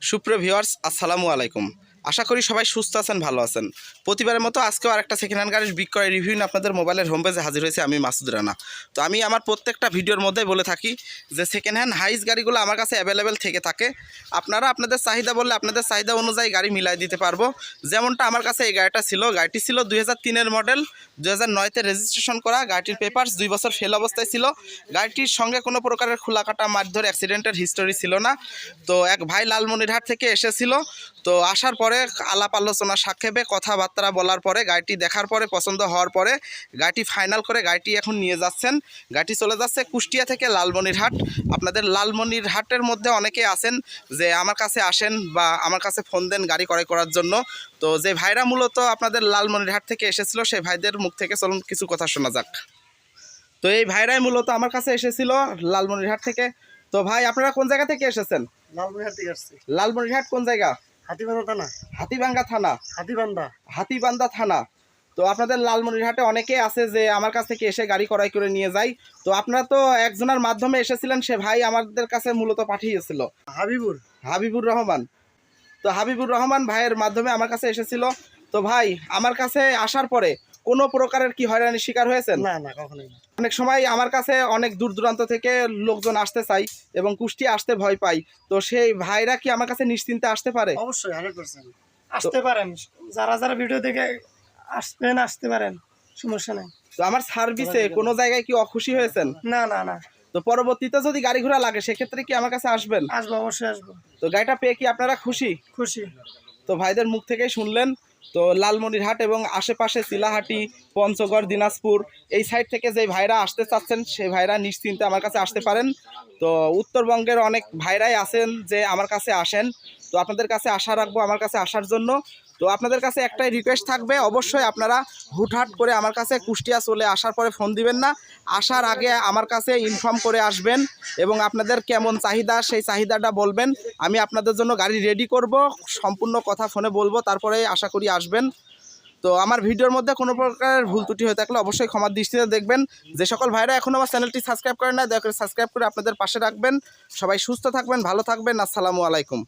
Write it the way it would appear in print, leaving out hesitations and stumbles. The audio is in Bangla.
সুপ্রিয় ভিউয়ার্স, আসসালামু আলাইকুম। আশা করি সবাই সুস্থ আছেন, ভালো আছেন। প্রতিবারের মতো আজকেও আরেকটা সেকেন্ড হ্যান্ড গাড়ির বিক্রয় রিভিউ নিয়ে আপনাদের মোবাইলের হোম পেজে হাজির হয়েছে আমি মাসুদ রানা। তো আমি আমার প্রত্যেকটা ভিডিওর মধ্যে বলে থাকি যে সেকেন্ড হ্যান্ড হাইস গাড়িগুলো আমার কাছে অ্যাভেলেবেল থেকে থাকে। আপনারা আপনাদের চাহিদা বললে আপনাদের চাহিদা অনুযায়ী গাড়ি মিলাই দিতে পারবো। যেমনটা আমার কাছে এই গাড়িটা ছিল, গাড়িটি ছিল 2003-এর মডেল, 2009-তে রেজিস্ট্রেশন করা। গাড়িটির পেপারস 2 বছর ফেল অবস্থায় ছিল। গাড়িটির সঙ্গে কোনো প্রকারের খোলাকাটা মারধর অ্যাক্সিডেন্টের হিস্টোরি ছিল না। তো এক ভাই লালমনিরহাট থেকে এসেছিল। তো আসার পরে আলাপ আলোচনা সাক্ষেপে কথাবার্তা বলার পরে গাড়িটি দেখার পরে পছন্দ হওয়ার পরে গাড়িটি ফাইনাল করে গাড়িটি এখন নিয়ে যাচ্ছেন। গাড়িটি চলে যাচ্ছে কুষ্টিয়া থেকে লালমনিরহাট। আপনাদের লালমনিরহাটের মধ্যে অনেকে আছেন যে আমার কাছে আসেন বা আমার কাছে ফোন দেন গাড়ি ক্রয় করার জন্য। তো যে ভাইরা মূলত আপনাদের লালমনিরহাট থেকে এসেছিল সেই ভাইদের মুখ থেকে চলুন কিছু কথা শোনা যাক। তো এই ভাইরাই মূলত আমার কাছে এসেছিল লালমনিরহাট থেকে। তো ভাই, আপনারা কোন জায়গা থেকে এসেছেন? লালমনিরহাট থেকে আসছি। লালমনিরহাট কোন জায়গা? হাতিবান্ধা থানা। হাতিভাঙ্গা থানা। হাতিবান্ধা থানা। তো আপনাদের লালমনিরহাটে অনেকেই আছে যে আমার কাছ থেকে এসে গাড়ি ক্রয় করে নিয়ে যায়। তো আপনারা তো একজনের মাধ্যমে এসেছিলেন, সে ভাই আমাদের কাছে মূলত পাঠিয়েছিল হাবিবুর রহমান। তো হাবিবুর রহমান ভাইয়ের মাধ্যমে আমার কাছে এসেছিল। তো ভাই, আমার কাছে আসার পরে কোনো প্রকারের কি হয়রানির শিকার হয়েছেন? না না, কখনোই না। অনেক সময় আমার কাছে অনেক দূর দূরান্ত থেকে লোকজন আসতে চাই এবং কুষ্টিয়া আসতে ভয় পাই। তো সেই ভাইরা কি আমার কাছে নিশ্চিন্তে আসতে পারে? অবশ্যই 100% আসতে পারেন। যারা যারা ভিডিও দেখে আসতে পারেন, সমস্যা নেই। তো আমার সার্ভিসে কোনো জায়গায় কি অখুশি হয়েছেন? না না না। তো পরবর্তীতে যদি গাড়ি ঘোড়া লাগে সেক্ষেত্রে কি আমার কাছে আসবেন? আসবো, অবশ্যই আসবো। তো গাড়িটা পেয়ে কি আপনারা খুশি? খুশি। তো ভাইদের মুখ থেকেই শুনলেন। তো লালমনিরহাট এবং আশেপাশে চিলাহাটি, পঞ্চগড়, দিনাজপুর এই সাইড থেকে যে ভাইরা আসতে চাচ্ছেন সেই ভাইরা নিশ্চিন্তে আমার কাছে আসতে পারেন। তো উত্তরবঙ্গের অনেক ভাইরাই আছেন যে আমার কাছে আসেন। তো আপনাদের কাছে আশা রাখবো আমার কাছে আসার জন্য। তো আপনাদের কাছে একটাই রিকোয়েস্ট থাকবে, অবশ্যই আপনারা হুটহাট করে আমার কাছে কুষ্টিয়া চলে আসার পরে ফোন দিবেন না। আসার আগে আমার কাছে ইনফর্ম করে আসবেন এবং আপনাদের কেমন চাহিদা সেই চাহিদাটা বলবেন। আমি আপনাদের জন্য গাড়ি রেডি করব, সম্পূর্ণ কথা ফোনে বলবো, তারপরে আশা করি আসবেন। তো আমার ভিডিওর মধ্যে কোনো প্রকারের ভুল ত্রুটি হয়ে থাকলে অবশ্যই ক্ষমার দৃষ্টিতে দেখবেন। যে সকল ভাইরা এখনও আমার চ্যানেলটি সাবস্ক্রাইব করেন না, দয়া করে সাবস্ক্রাইব করে আপনাদের পাশে রাখবেন। সবাই সুস্থ থাকবেন, ভালো থাকবেন। আসসালামু আলাইকুম।